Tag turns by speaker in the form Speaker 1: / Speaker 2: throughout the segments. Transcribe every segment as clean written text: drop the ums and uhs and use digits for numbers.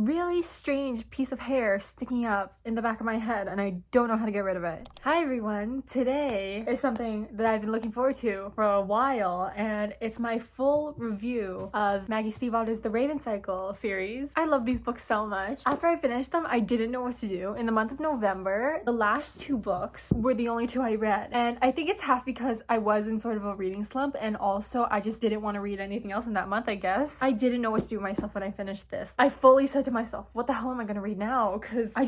Speaker 1: really strange piece of hair sticking up in the back of my head and I don't know how to get rid of it. Hi everyone, today is something that I've been looking forward to for a while, and it's my full review of Maggie Stiefvater's The Raven Cycle series. I love these books so much. After I finished them, I didn't know what to do. In the month of November, the last two books were the only two I read, and I think it's half because I was in sort of a reading slump, and also I just didn't want to read anything else in that month, I guess. I didn't know what to do with myself when I finished this. I fully said to myself, what the hell am I gonna read now? Because I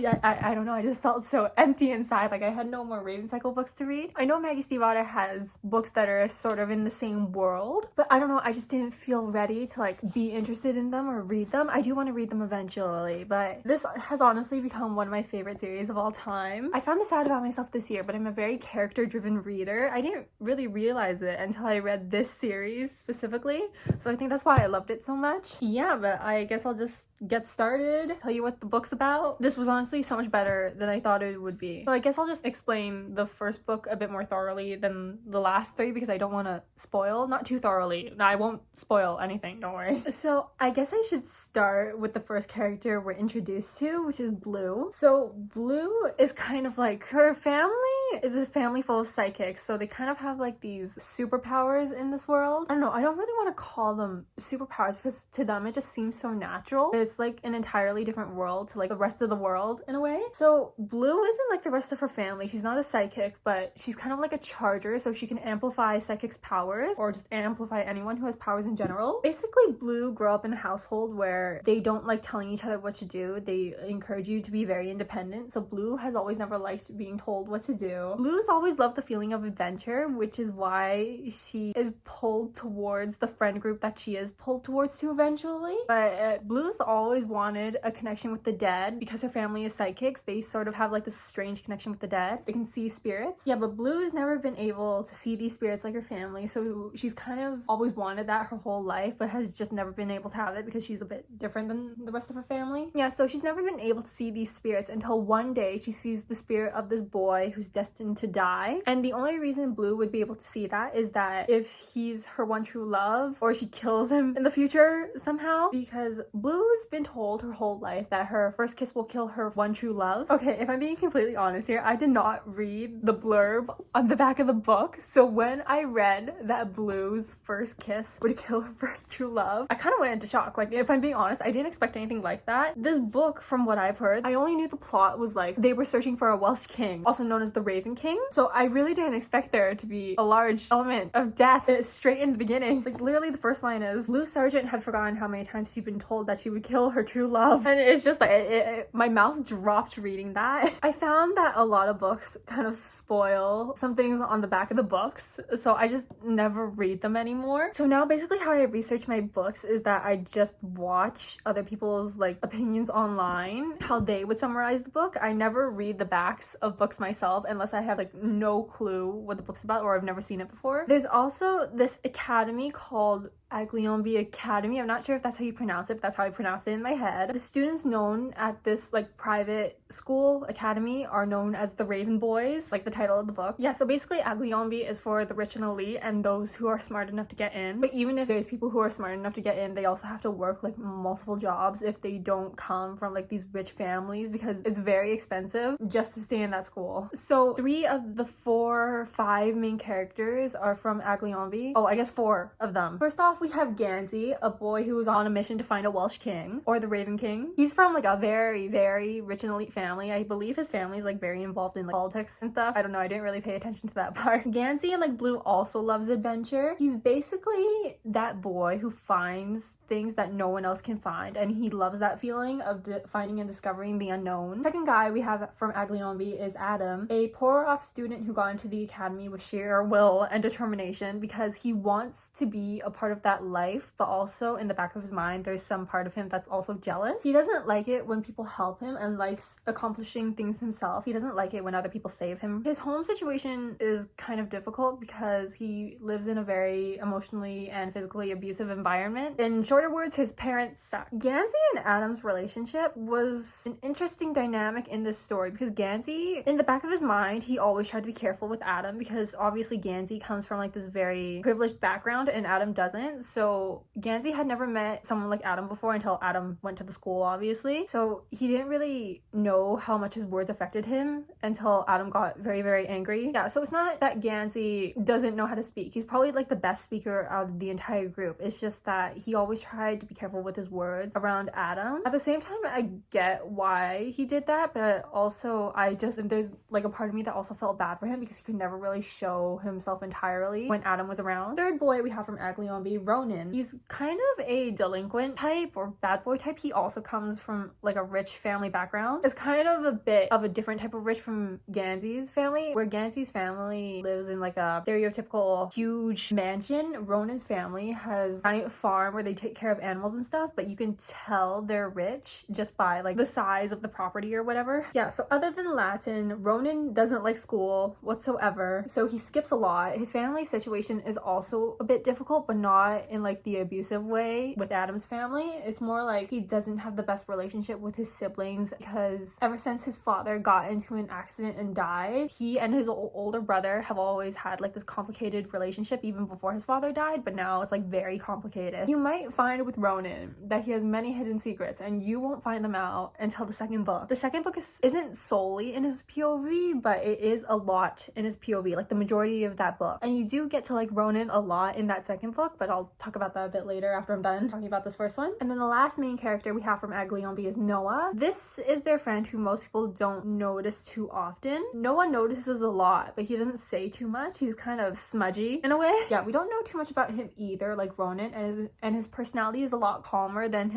Speaker 1: don't know, I just felt so empty inside, like I had no more Raven Cycle books to read. I know Maggie Stiefvater has books that are sort of in the same world, but I don't know, I just didn't feel ready to like be interested in them or read them. I do want to read them eventually, but this has honestly become one of my favorite series of all time. I found this out about myself this year, but I'm a very character-driven reader. I didn't really realize it until I read this series specifically, so I think that's why I loved it so much. Yeah, but I guess I'll just get started, tell you what the book's about. This was honestly so much better than I thought it would be. So I guess I'll just explain the first book a bit more thoroughly than the last three because I don't want to spoil. Not too thoroughly. No, I won't spoil anything, don't worry. So I guess I should start with the first character we're introduced to, which is Blue. So Blue is kind of like, her family is a family full of psychics, so they kind of have like these superpowers in this world. I don't know, I don't really want to call them superpowers because to them it just seems so natural. It's like an entirely different world to like the rest of the world in a way. So Blue isn't like the rest of her family. She's not a psychic, but she's kind of like a charger, so she can amplify psychics' powers or just amplify anyone who has powers in general. Basically, Blue grew up in a household where they don't like telling each other what to do. They encourage you to be very independent. So Blue has always never liked being told what to do. Blue's always loved the feeling of adventure, which is why she is pulled towards the friend group that she is pulled towards to eventually. But Blue's always wanted a connection with the dead because her family is psychics. They sort of have like this strange connection with the dead. They can see spirits. Yeah, but Blue's never been able to see these spirits like her family, so she's kind of always wanted that her whole life, but has just never been able to have it because she's a bit different than the rest of her family. Yeah, so she's never been able to see these spirits until one day she sees the spirit of this boy who's destined to die. And the only reason Blue would be able to see that is that if he's her one true love, or she kills him in the future somehow, because Blue's been told her whole life that her first kiss will kill her one true love. Okay, if I'm being completely honest here, I did not read the blurb on the back of the book, so when I read that Blue's first kiss would kill her first true love, I kind of went into shock. Like, if I'm being honest, I didn't expect anything like that. This book, from what I've heard, I only knew the plot was like they were searching for a Welsh king, also known as the Raven King, so I really didn't expect there to be a large element of death straight in the beginning. Like, literally the first line is, Blue Sargent had forgotten how many times she'd been told that she would kill her true love, and it's just like, my mouth dropped reading that. I found that a lot of books kind of spoil some things on the back of the books, so I just never read them anymore. So now basically how I research my books is that I just watch other people's like opinions online, how they would summarize the book. I never read the backs of books myself unless I have like no clue what the book's about or I've never seen it before. There's also this academy called Aglionby Academy. I'm not sure if that's how you pronounce it, but that's how I pronounce it in my head. The students known at this like private school academy are known as the Raven Boys, like the title of the book. Yeah, so basically Aglionby is for the rich and elite and those who are smart enough to get in. But even if there's people who are smart enough to get in, they also have to work like multiple jobs if they don't come from like these rich families, because it's very expensive just to stay in that school. So 3 of the 5 main characters are from Aglionby. Oh, I guess 4 of them. First off, we have Gansey, a boy who is on a mission to find a Welsh king, or the Raven King. He's from like a very, very rich and elite family. I believe his family is like very involved in like politics and stuff. I don't know, I didn't really pay attention to that part. Gansey and like Blue also loves adventure. He's basically that boy who finds things that no one else can find, and he loves that feeling of finding and discovering the unknown. Second guy we have from Aglionby is Adam, a poor off student who got into the academy with sheer will and determination because he wants to be a part of that life, but also in the back of his mind there's some part of him that's also jealous. He doesn't like it when people help him and likes accomplishing things himself. He doesn't like it when other people save him. His home situation is kind of difficult because he lives in a very emotionally and physically abusive environment. In shorter words, his parents suck. Gansey and Adam's relationship was an interesting dynamic in this story because Gansey, in the back of his mind, he always tried to be careful with Adam because obviously Gansey comes from like this very privileged background and Adam doesn't. different. So Gansey had never met someone like Adam before until Adam went to the school, obviously. So he didn't really know how much his words affected him until Adam got very, very angry. Yeah, so it's not that Gansey doesn't know how to speak. He's probably like the best speaker out of the entire group. It's just that he always tried to be careful with his words around Adam. At the same time, I get why he did that, but also there's like a part of me that also felt bad for him because he could never really show himself entirely when Adam was around. Third boy we have from Agliombi, Ronan. He's kind of a delinquent type or bad boy type. He also comes from like a rich family background. It's kind of a bit of a different type of rich from Gansey's family, where Gansey's family lives in like a stereotypical huge mansion. Ronan's family has a giant farm where they take care of animals and stuff, but you can tell they're rich just by like the size of the property or whatever. Yeah, so other than Latin, Ronan doesn't like school whatsoever, so he skips a lot. His family situation is also a bit difficult, but not in like the abusive way with Adam's family. It's more like he doesn't have the best relationship with his siblings because ever since his father got into an accident and died, he and his older brother have always had like this complicated relationship even before his father died, but now it's like very complicated. You might find with Ronan that he has many hidden secrets and you won't find them out until the second book. The second book isn't solely in his POV, but it is a lot in his POV, like the majority of that book. And you do get to like Ronan a lot in that second book, but I'll talk about that a bit later after I'm done talking about this first one. And then the last main character we have from Agliombi is Noah. This is their friend who most people don't notice too often. Noah notices a lot, but he doesn't say too much. He's kind of smudgy in a way. Yeah, we don't know too much about him either, like Ronan, and his personality is a lot calmer than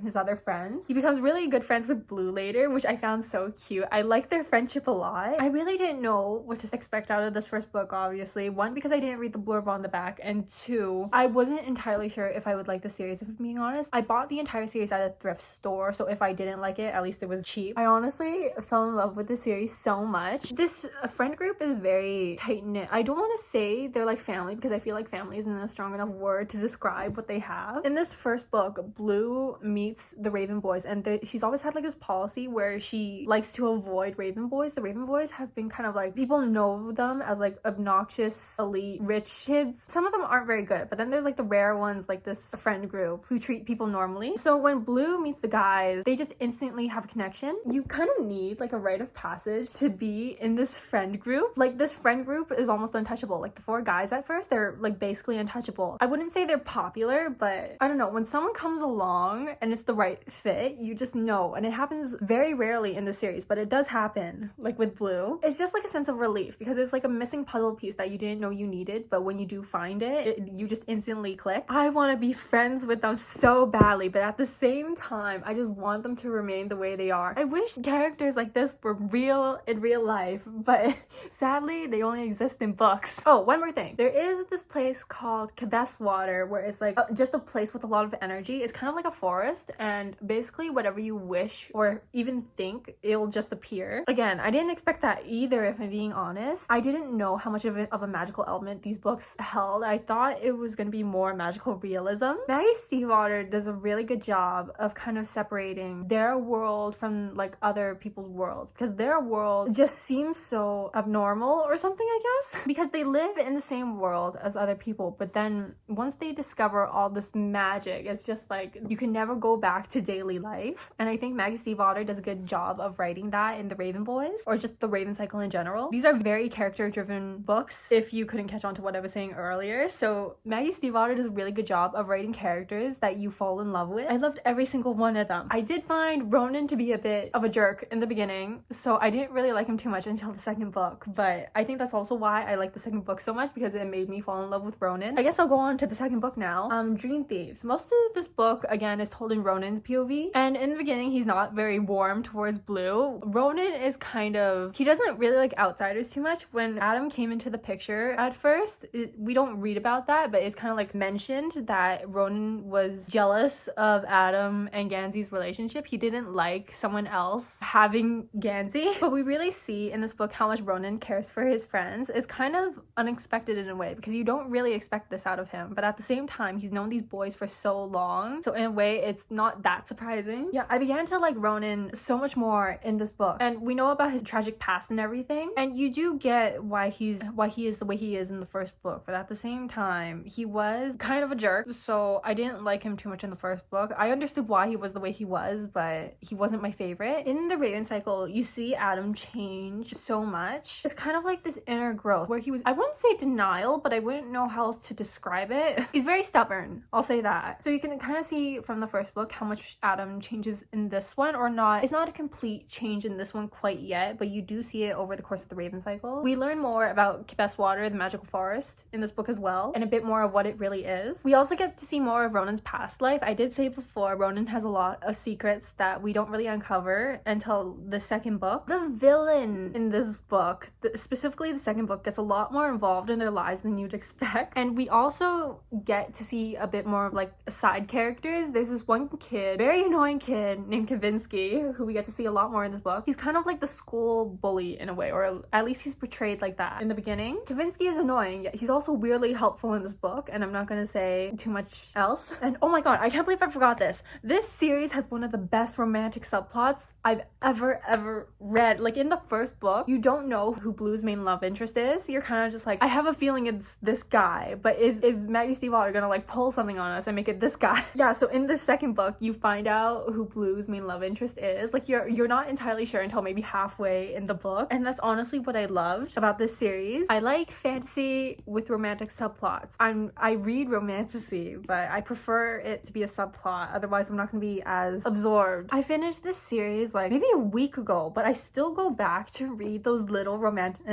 Speaker 1: his other friends. He becomes really good friends with Blue later, which I found so cute. I like their friendship a lot. I really didn't know what to expect out of this first book, obviously. One, because I didn't read the blurb on the back, and two, I wasn't entirely sure if I would like the series, if I'm being honest. I bought the entire series at a thrift store, so if I didn't like it, at least it was cheap. I honestly fell in love with the series so much. This friend group is very tight-knit. I don't want to say they're like family because I feel like family isn't a strong enough word to describe what they have. In this first book, Blue meets the Raven Boys, and she's always had like this policy where she likes to avoid Raven Boys. The Raven Boys have been kind of like, people know them as like obnoxious, elite, rich kids. Some of them aren't very good, but then there's like the rare ones, like this friend group who treat people normally. So when Blue meets the guys, they just instantly have a connection. You kind of need like a rite of passage to be in this friend group. Like this friend group is almost untouchable. Like the four guys at first, they're like basically untouchable. I wouldn't say they're popular, but I don't know, when someone comes along and it's the right fit, you just know. And it happens very rarely in the series, but it does happen, like with Blue. It's just like a sense of relief because it's like a missing puzzle piece that you didn't know you needed, but when you do find it, you just instantly click. I want to be friends with them so badly, but at the same time, I just want them to remain the way they are. I wish characters like this were real in real life, but sadly, they only exist in books. Oh, one more thing. There is this place called Cabess Water where it's like just a place with a lot of energy. It's kind of like a forest, and basically whatever you wish or even think, it'll just appear. Again, I didn't expect that either, if I'm being honest. I didn't know how much of a magical element these books held. I thought it was going to be more magical realism. Maggie Stiefvater does a really good job of kind of separating their world from like other people's worlds, because their world just seems so abnormal or something, I guess, because they live in the same world as other people, but then once they discover all this magic, it's just like you can never go back to daily life. And I think Maggie Stiefvater does a good job of writing that in the Raven Boys, or just the Raven cycle in general. These are very character driven books, if you couldn't catch on to what I was saying earlier. So Maggie Stiefvater does a really good job of writing characters that you fall in love with. I loved every single one of them. I did find Ronan to be a bit of a jerk in the beginning, so I didn't really like him too much until the second book, but I think that's also why I like the second book so much, because it made me fall in love with Ronan. I guess I'll go on to the second book now. Dream Thieves. Most of this book, again, is told in Ronan's POV, and in the beginning, he's not very warm towards Blue. Ronan is kind of, he doesn't really like outsiders too much. When Adam came into the picture at first, we don't read about that, but it's kind of like mentioned that Ronan was jealous of Adam and Gansey's relationship. He didn't like someone else having Gansey, but we really see in this book how much Ronan cares for his friends. It's kind of unexpected in a way, because you don't really expect this out of him, but at the same time, he's known these boys for so long, so in a way, it's not that surprising. Yeah, I began to like Ronan so much more in this book, and we know about his tragic past and everything, and you do get why he is the way he is in the first book, but at the same time, he was was kind of a jerk, so I didn't like him too much in the first book. I understood why he was the way he was, but he wasn't my favorite. In the Raven cycle, you see Adam change so much. It's kind of like this inner growth where he was, I wouldn't say denial, but I wouldn't know how else to describe it. He's very stubborn, I'll say that. So you can kind of see from the first book how much Adam changes in this one, or not. It's not a complete change in this one quite yet, but you do see it over the course of the Raven cycle. We learn more about Kibest Water, the magical forest, in this book as well, and a bit more of what it really is. We also get to see more of Ronan's past life. I did say before, Ronan has a lot of secrets that we don't really uncover until the second book. The villain in this book, specifically the second book, gets a lot more involved in their lives than you'd expect. And we also get to see a bit more of like side characters. There's this one kid, very annoying kid named Kavinsky, who we get to see a lot more in this book. He's kind of like the school bully in a way, or at least he's portrayed like that in the beginning. Kavinsky is annoying, yet he's also weirdly helpful in this book, and I'm not gonna say too much else. And oh my god, I can't believe I forgot this. This series has one of the best romantic subplots I've ever read. Like in the first book, you don't know who Blue's main love interest is. You're kind of just like, I have a feeling it's this guy, but is Maggie Stiefvater gonna like pull something on us and make it this guy? Yeah, so in the second book, you find out who Blue's main love interest is. Like you're not entirely sure until maybe halfway in the book, and that's honestly what I loved about this series. I like fantasy with romantic subplots. I read romantasy, but I prefer it to be a subplot, otherwise I'm not gonna be as absorbed. I finished this series like maybe a week ago, but I still go back to read those little romantic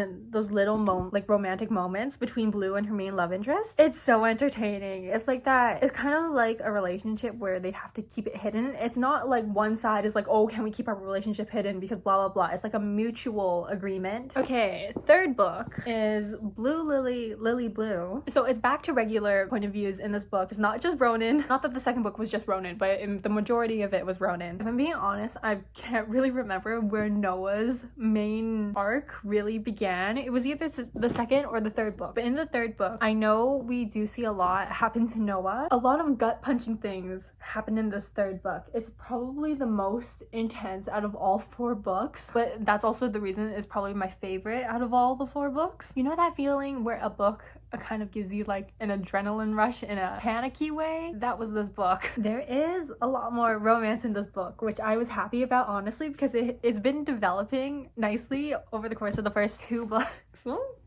Speaker 1: moments between Blue and her main love interest. It's so entertaining. It's like that. It's kind of like a relationship where they have to keep it hidden. It's not like one side is like, oh, can we keep our relationship hidden because blah blah blah. It's like a mutual agreement. Okay, third book is Blue Lily, Lily Blue. So it's back to regular point of views in this book. It's not just Ronan. Not that the second book was just Ronan, but the majority of it was Ronan. If I'm being honest, I can't really remember where Noah's main arc really began. It was either the second or the third book. But in the third book, I know we do see a lot happen to Noah. A lot of gut-punching things happen in this third book. It's probably the most intense out of all 4 books, but that's also the reason it's probably my favorite out of all the 4 books. You know that feeling where a book kind of gives you like an adrenaline rush in a panicky way? That was this book. There is a lot more romance in this book, which I was happy about, honestly, because it's been developing nicely over the course of the first 2 books.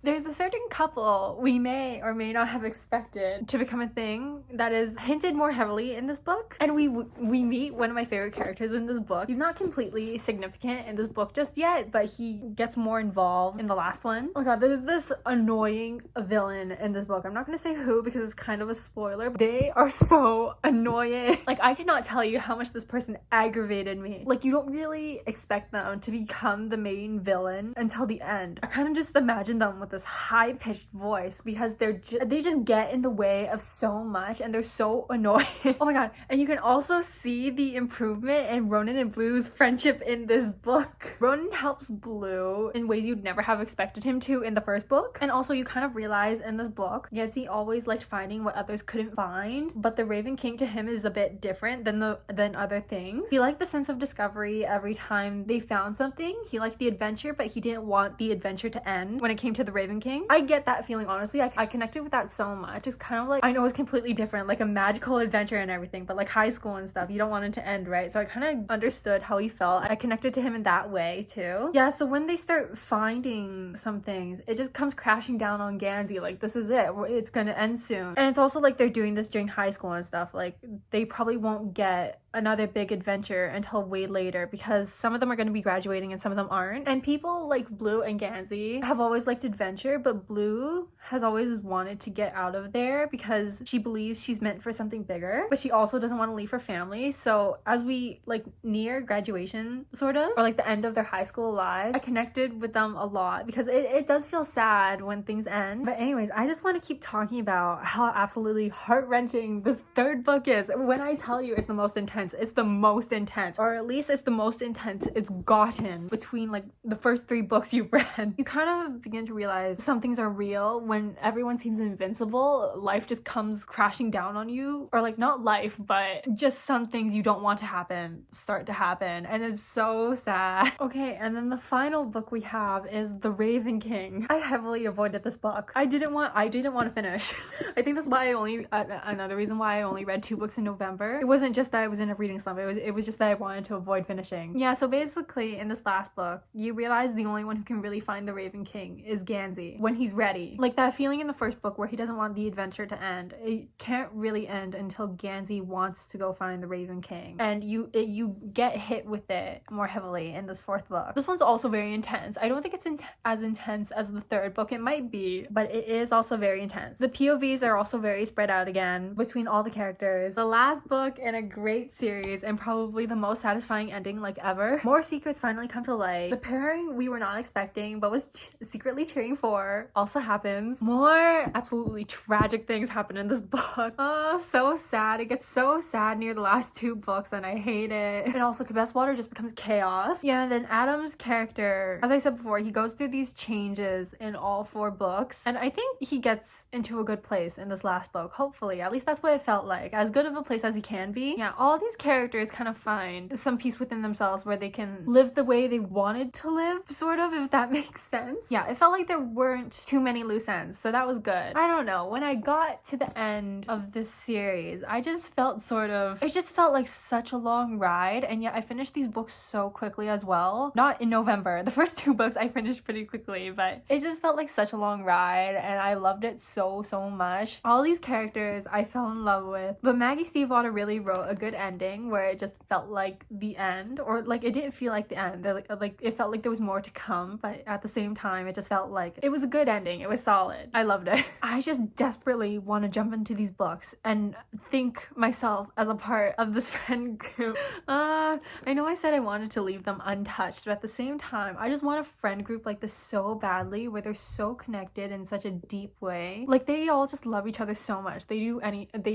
Speaker 1: There's a certain couple we may or may not have expected to become a thing that is hinted more heavily in this book, and we meet one of my favorite characters in this book. He's not completely significant in this book just yet, but he gets more involved in the last one. Oh my god, there's this annoying villain in this book. I'm not gonna say who because it's kind of a spoiler, but they are so annoying. Like, I cannot tell you how much this person aggravated me. Like, you don't really expect them to become the main villain until the end. I kind of just imagine them with this high-pitched voice because they just get in the way of so much, and they're so annoying. Oh my god. And you can also see the improvement in Ronan and Blue's friendship in this book. Ronan helps Blue in ways you'd never have expected him to in the first book, and also you kind of realize in this book, Yancy always liked finding what others couldn't find, but the Raven King to him is a bit different than other things. He liked the sense of discovery every time they found something. He liked the adventure, but he didn't want the adventure to end when it came to the Raven King. I get that feeling, honestly. I connected with that so much. It's kind of like, I know it's completely different, like a magical adventure and everything, but like high school and stuff, you don't want it to end, right? So I kind of understood how he felt. I connected to him in that way too. Yeah, so when they start finding some things, it just comes crashing down on Gansey. Like, this is it. It's gonna end soon. And it's also like they're doing this during high school and stuff. Like, they probably won't get another big adventure until way later because some of them are going to be graduating and some of them aren't. And people like Blue and Gansey have always liked adventure, but Blue has always wanted to get out of there because she believes she's meant for something bigger, but she also doesn't want to leave her family. So as we like near graduation sort of, or like the end of their high school lives, I connected with them a lot because it does feel sad when things end. But anyways, I just want to keep talking about how absolutely heart-wrenching this third book is. When I tell you it's the most intense intense. It's the most intense, or at least it's the most intense it's gotten between like the first 3 books you've read. You kind of begin to realize some things are real when everyone seems invincible. Life just comes crashing down on you, or like not life, but just some things you don't want to happen start to happen, and it's so sad. Okay, and then the final book we have is The Raven King. I heavily avoided this book. I didn't want to finish. I think that's why I only another reason why I only read 2 books in November. It wasn't just that I was in a reading slump. It was just that I wanted to avoid finishing. Yeah, so basically in this last book, you realize the only one who can really find the Raven King is Gansey when he's ready. Like that feeling in the first book where he doesn't want the adventure to end. It can't really end until Gansey wants to go find the Raven King, and you get hit with it more heavily in this 4th book. This one's also very intense. I don't think it's as intense as the 3rd book. It might be, but it is also very intense. The POVs are also very spread out again between all the characters. The last book in a great series, and probably the most satisfying ending like ever. More secrets finally come to light. The pairing we were not expecting but was secretly cheering for also happens. More absolutely tragic things happen in this book. Oh, so sad. It gets so sad near the last 2 books, and I hate it. And also Cabess Water just becomes chaos. Yeah, and then Adam's character, as I said before, he goes through these changes in all 4 books, and I think he gets into a good place in this last book, hopefully. At least that's what it felt like. As good of a place as he can be. Yeah, all these characters kind of find some peace within themselves where they can live the way they wanted to live, sort of, if that makes sense. Yeah, it felt like there weren't too many loose ends, so that was good. I don't know, when I got to the end of this series, I just felt it just felt like such a long ride, and yet I finished these books so quickly as well. Not in November. The first 2 books I finished pretty quickly, but it just felt like such a long ride, and I loved it so much. All these characters I fell in love with, but Maggie Stiefvater really wrote a good ending where it just felt like the end, or like it didn't feel like the end. Like it felt like there was more to come, but at the same time it just felt like it was a good ending. It was solid. I loved it. I just desperately want to jump into these books and think myself as a part of this friend group. I know I said I wanted to leave them untouched, but at the same time I just want a friend group like this so badly, where they're so connected in such a deep way. Like they all just love each other so much. They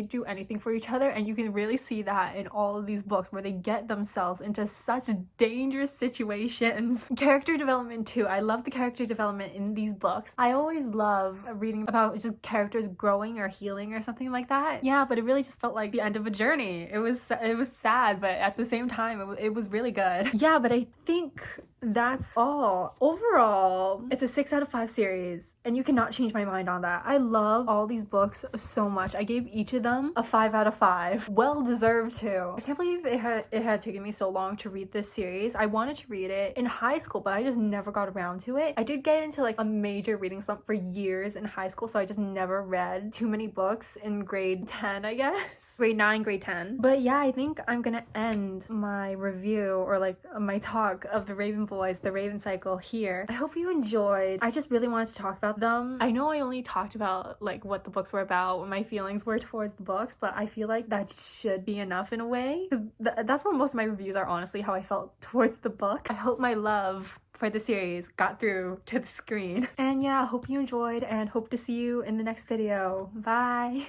Speaker 1: do anything for each other, and you can really see that in all of these books where they get themselves into such dangerous situations. Character development too. I love the character development in these books. I always love reading about just characters growing or healing or something like that. Yeah, but it really just felt like the end of a journey. It was sad, but at the same time it was really good. Yeah, but I think that's all. Overall, it's a 6 out of 5 series, and you cannot change my mind on that. I love all these books so much. I gave each of them a 5 out of 5. Well deserved too. I can't believe it had taken me so long to read this series. I wanted to read it in high school, but I just never got around to it. I did get into like a major reading slump for years in high school, so I just never read too many books in grade 10, I guess. Grade 9, grade 10. But yeah, I think I'm gonna end my review, or like my talk of the Raven Boys, the Raven Cycle, here. I hope you enjoyed. I just really wanted to talk about them. I know I only talked about like what the books were about, what my feelings were towards the books, but I feel like that should be enough in a way, because that's what most of my reviews are, honestly, how I felt towards the book. I hope my love for the series got through to the screen. And yeah, hope you enjoyed, and hope to see you in the next video. Bye!